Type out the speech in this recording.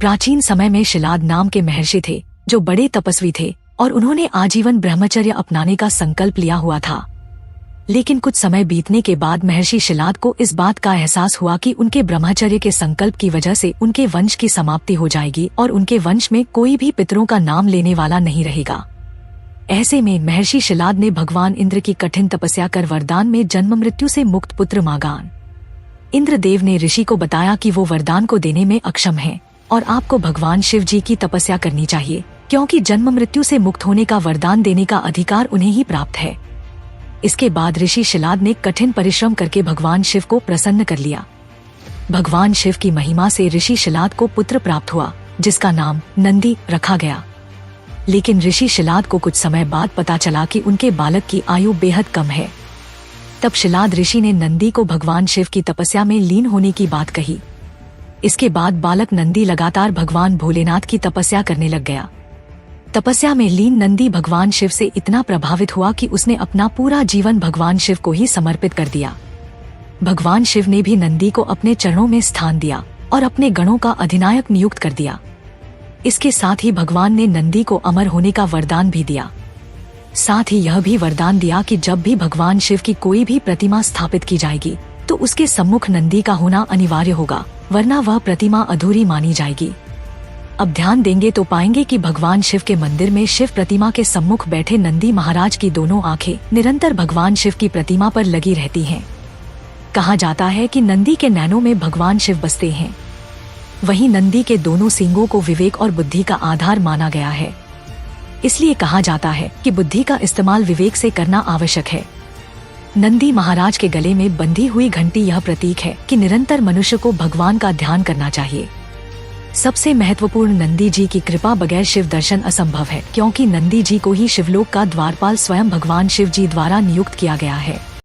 प्राचीन समय में शिलाद नाम के महर्षि थे जो बड़े तपस्वी थे और उन्होंने आजीवन ब्रह्मचर्य अपनाने का संकल्प लिया हुआ था। लेकिन कुछ समय बीतने के बाद महर्षि शिलाद को इस बात का एहसास हुआ कि उनके ब्रह्मचर्य के संकल्प की वजह से उनके वंश की समाप्ति हो जाएगी और उनके वंश में कोई भी पितरों का नाम लेने वाला नहीं रहेगा। ऐसे में महर्षि शिलाद ने भगवान इंद्र की कठिन तपस्या कर वरदान में जन्म मृत्यु से मुक्त पुत्र मांगा। इंद्रदेव ने ऋषि को बताया कि वो वरदान को देने में अक्षम है और आपको भगवान शिव जी की तपस्या करनी चाहिए, क्योंकि जन्म मृत्यु से मुक्त होने का वरदान देने का अधिकार उन्हें ही प्राप्त है। इसके बाद ऋषि शिलाद ने कठिन परिश्रम करके भगवान शिव को प्रसन्न कर लिया। भगवान शिव की महिमा से ऋषि शिलाद को पुत्र प्राप्त हुआ जिसका नाम नंदी रखा गया। लेकिन ऋषि शिलाद को कुछ समय बाद पता चला कि उनके बालक की आयु बेहद कम है। तब शिलाद ऋषि ने नंदी को भगवान शिव की तपस्या में लीन होने की बात कही। इसके बाद बालक नंदी लगातार भगवान भोलेनाथ की तपस्या करने लग गया। तपस्या में लीन नंदी भगवान शिव से इतना प्रभावित हुआ कि उसने अपना पूरा जीवन भगवान शिव को ही समर्पित कर दिया। भगवान शिव ने भी नंदी को अपने चरणों में स्थान दिया और अपने गणों का अधिनायक नियुक्त कर दिया। इसके साथ ही भगवान ने नंदी को अमर होने का वरदान भी दिया। साथ ही यह भी वरदान दिया कि जब भी भगवान शिव की कोई भी प्रतिमा स्थापित की जाएगी तो उसके सम्मुख नंदी का होना अनिवार्य होगा, वरना वह प्रतिमा अधूरी मानी जाएगी। अब ध्यान देंगे तो पाएंगे कि भगवान शिव के मंदिर में शिव प्रतिमा के सम्मुख बैठे नंदी महाराज की दोनों आंखें निरंतर भगवान शिव की प्रतिमा पर लगी रहती हैं। कहा जाता है कि नंदी के नैनों में भगवान शिव बसते हैं। वहीं नंदी के दोनों सींगों को विवेक और बुद्धि का आधार माना गया है। इसलिए कहा जाता है कि बुद्धि का इस्तेमाल विवेक से करना आवश्यक है। नंदी महाराज के गले में बंधी हुई घंटी यह प्रतीक है कि निरंतर मनुष्य को भगवान का ध्यान करना चाहिए। सबसे महत्वपूर्ण, नंदी जी की कृपा बगैर शिव दर्शन असंभव है, क्योंकि नंदी जी को ही शिवलोक का द्वारपाल स्वयं भगवान शिव जी द्वारा नियुक्त किया गया है।